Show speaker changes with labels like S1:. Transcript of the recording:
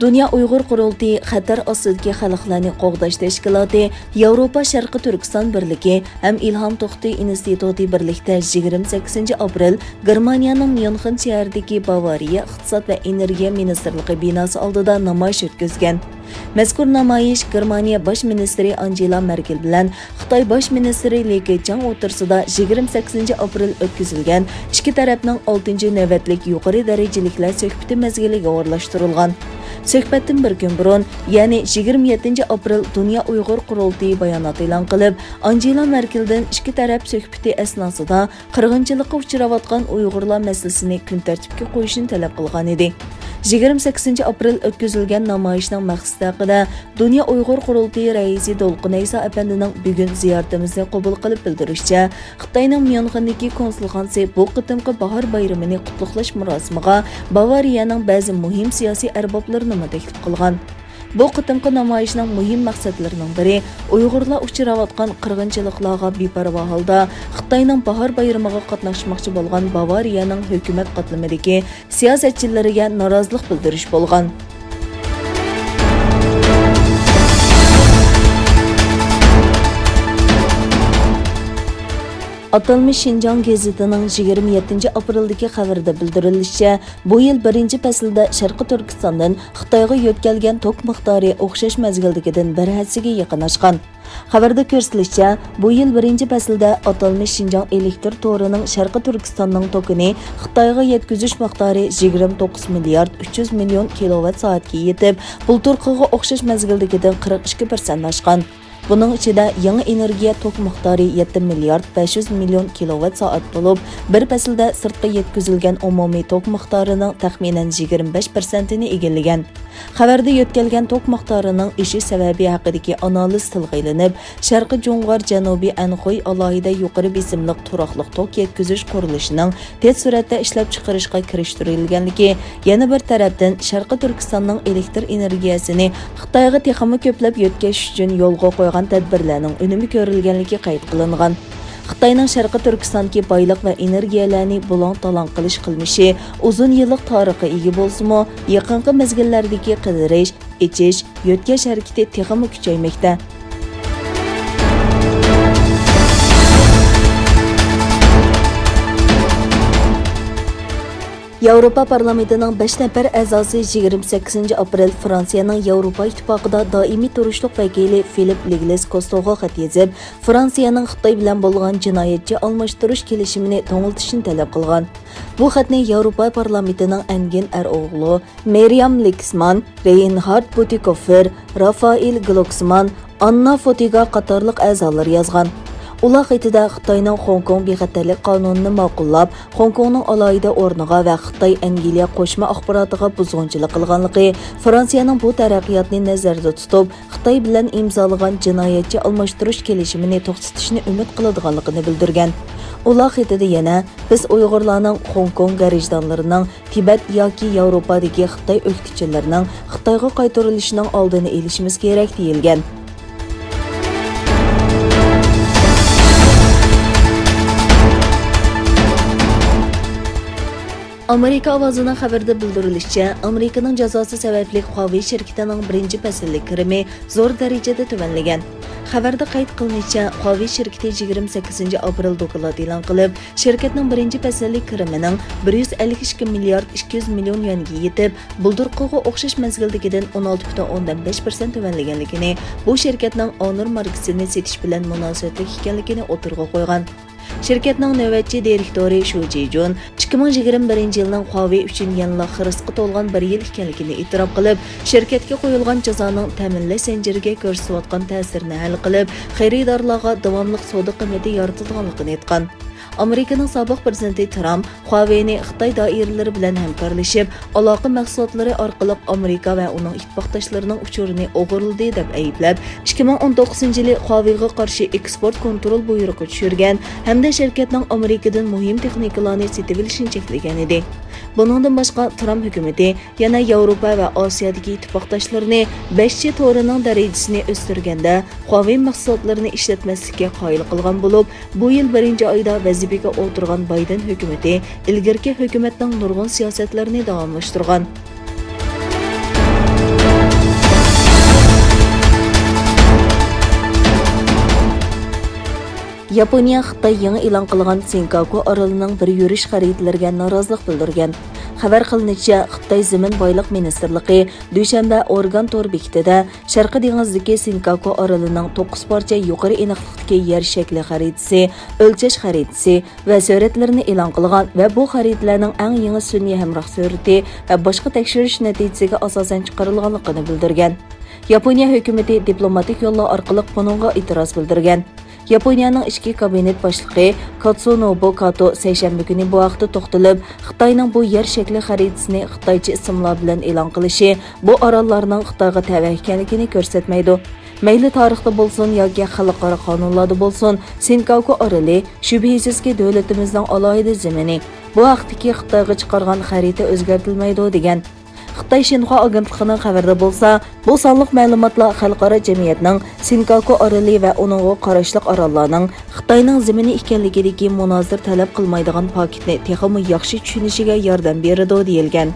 S1: Dünya Uyghur Qurultayı, Xatar ostidagi xalqlarni qo'g'dash tashkiloti, Yevropa Sharqi Turkiston birligi ham İlham To'xti instituti birlikda 28 aprel Germaniyaning München shahridagi Bavariya iqtisod va energiya ministrligi binosi oldida namoyish o'tkazgan. Mazkur namoyish Germaniya bosh ministri Angela Merkel bilan Xitoy bosh ministri Li Keqiang o'rtasida 28 aprel o'tkazilgan ikki tarafning 6 navbatlik yuqori darajaliklar suhbati mazgiliga o'rlashtirilgan. Suhbatdan bir kun burun, ya'ni 27 aprel Dünya Uyghur Qurultayı bayonot e'lon qilib, Angela Merkeldan ikki taraf suhbati asnosida qirg'inchilikka uchrayotgan Uyg'urlar masalasini kun tartibga qo'yishni talab qilgan edi. 28 aprel o'tkazilgan namoyishning maqsadi haqida Dünya Uyghur Qurultayı raisi Dolqin Aysa apandining bugun ziyoratimizni qabul qilib bildirishicha, Xitoyning Münxendagi konsulxonasi bu qitimqi bahor bayramini qutluqlash murosimiga Bavariyaning ba'zi muhim siyosiy arboblarini taklif qilgan. Bu qitimqi namoyishning muhim maqsadlarining biri Uyg'urlar uchrayotgan qirg'inchiliklarga beparvo holda Xitoyning bahor bayramiga qatnashmoqchi bo'lgan Bavariyaning hukumat qatlamidagi siyosatchilariga norozilik bildirish bo'lgan. Atalmış Şinjan gazetining 27 apreldagi xabarida bildirilishicha, bu yil birinchi faslda Sharqi Turkistondan Xitoyga yo'tkalgan tok miqdori o'xshash mazgildagidan bir hassiga yaqin oshgan. Xabarda ko'rsatilishicha, bu yil birinchi faslda Atalmış Şinjan elektr to'rining Sharqi Turkistonning tokini Xitoyga yetkazish miqdori 29 milliard 300 million kilovat soatga yetib, bulturqiga o'xshash mazgildagidan 42% oshgan. Bunun içinde yangi energiya tok miqdori 7 milliard 500 million kilovat soat bo'lib, bir faslda sirtqa yetkazilgan umumiy tok miqdorining taxminan 25%ni egallagan. Xabarda yo'tkalgan tok miqdorining ishi sababi haqidagi analiz tilga ilinib, Sharqi Jo'ng'ar Janubiy Anxoy alohida yuqori besimliq turaqliq tok yetkazish qurilishining tez suratda ishlab chiqarishga kirishtirilganligi, yana bir tarafdan Sharqi Turkistonning elektr energiyasini Xitoyga texmi ko'plab yo'tkazish uchun yo'lga qo'ygan tadbirlarning unumi ko'rilganligi qayd qilingan. Xitoyning Sharqi Turkistondagi boyliq va energiyalarni bulon-talon qilish qilmishi uzun yillik tarixga ega bo'lsa-mu, yaqinqi mezgillardagi qidirish, ichish, yo'tkash harakati texmi kuchaymoqda. Yevropa parlamentining 5 nafar a'zosi 28 aprel Fransiyaning Yevropa İttipaقida doimiy turishliq vakili Filip Ligles-Kostoga xat yozib, Fransiyaning Xitoy bilan bo'lgan jinoyatchi almashtirish kelishimini to'ngiltishni talab qilgan. Bu xatni Yevropa parlamentining Engin Eroğlu, Miriam Lixman, Reinhard Bütikofer, Rafael Glucksmann, Anna Fotiga qatorliq a'zolar yozgan. Ular xatida Xitoyning Hong Kong bexatarlik qonunini ma'qullab, Hong Kongning alohida o'rniga va Xitoy Angliya qo'shma axborotiga buzg'unchilik qilganligi, Fransiyaning bu taraqqiyotni nazarda tutib, Xitoy bilan imzolagan jinoyatchi almashtirish kelishimini to'xtatishni umid qiladiganligini bildirgan. Ular xatida yana biz Uyg'urlarning Hong Kong garajdonlarining Tibet yoki Yevropadagi Xitoy o'qituvchilarining Xitoyga qaytarilishining oldini olishimiz kerak deyilgan. Amerika ovozining xabarida bildirilishicha, Amerikaning jazosi sababli Huawei shirkatining birinchi fasllik kirimi zo'r darajada tuvanlagan. Xabarda qayd qilinishicha, Huawei shirkati 28 aprel doklad e'lon qilib, shirkatning birinchi fasllik kirimining 152 milliard 200 million yuanga yetib, bulturqiga o'xshash mazgildagidan 16.5% tuvanlaganligini, bu shirkatning Honor markasini setish bilan munosabatli ekanligini o'tirg'a qo'ygan. Şirketning navbatchi direktori Shu Jejun 2021 yilning Huawei uchun yangi xirisqi to'lgan bir yil ekanligini e'tirof qilib, shirkatga qo'yilgan jazoning ta'minlash zanjiriga ko'rsatayotgan ta'sirini hal qilib, xaridorlarga davomli savdo qiymati yaratilganligini aytgan. Amerikaning sobiq prezidenti Trump Huawei'ni Xitoy doiralari bilan hamkorlashib, aloqa mahsulotlari orqali Amerika va uning ittifoqdoshlarining uchurini o'g'irladi deb ayblab, 2019-yili Huawei'ga qarshi eksport kontrol buyrug'i tushirgan hamda shirkatning Amerikadan muhim texnikalarni sotib olishini cheklagan edi. Buningdan boshqa Trump hukumatı yana Yevropa va Osiyodagi ittifoqdoshlarini 5G to'rining darajasini o'stirganda Huawei mahsulotlarini ishlatmaslikka qoyil qilgan bo'lib, bu yil 1-oyda vazifaga o'tirgan Bayden hukumatı ilgirki hukumatning nurg'un siyosatlarini davomlashtirgan. Yaponiya Xitoy yangi e'lon qilgan Senkaku orolining bir yurish xaritalariga norozilik bildirgan. Xabar qilinishicha, Xitoy Zamin boyliq ministrligi dushanba organ tor bekitida Sharqiy dengizidagi Senkaku orolining 9 parcha yuqori aniqlikdagi yer shakli xaritasi, o'lchash xaritasi va suratlarini e'lon qilgan va bu xaritalarning eng yangi sun'iy hamroh surati va boshqa tekshirish natijasiga asosan chiqarilganligini bildirgan. Yaponiya hukumati diplomatik yo'llar orqali buningga e'tiroz bildirgan. Yaponiyaning ichki kabinet boshlig'i Katsunobu Kato seshanba kuni bu vaqtda to'xtalib, Xitoyning bu yer shakli xaritasini xitoycha ismlar bilan e'lon qilishi bu orollarning Xitoyga tava ekanligini ko'rsatmaydi. Mayli tarixda bo'lsin yoki xalqaro qonunlarda bo'lsin, Senkaku oroli shubhisizki davlatimizning alohida zamini. Bu vaqtdagi Xitoyga chiqargan xarita o'zgartirilmaydi degan. Xitoy Shinhua agentligining xabarida bo'lsa, bu sonliq ma'lumotlar xalqaro jamiyatning Senkaku oroli va uningga qarashli orollarning Xitoyning zamini ekanligidagi munozir talab qilmaydigan paketni texmi yaxshi tushunishiga yordam beradi deyilgan.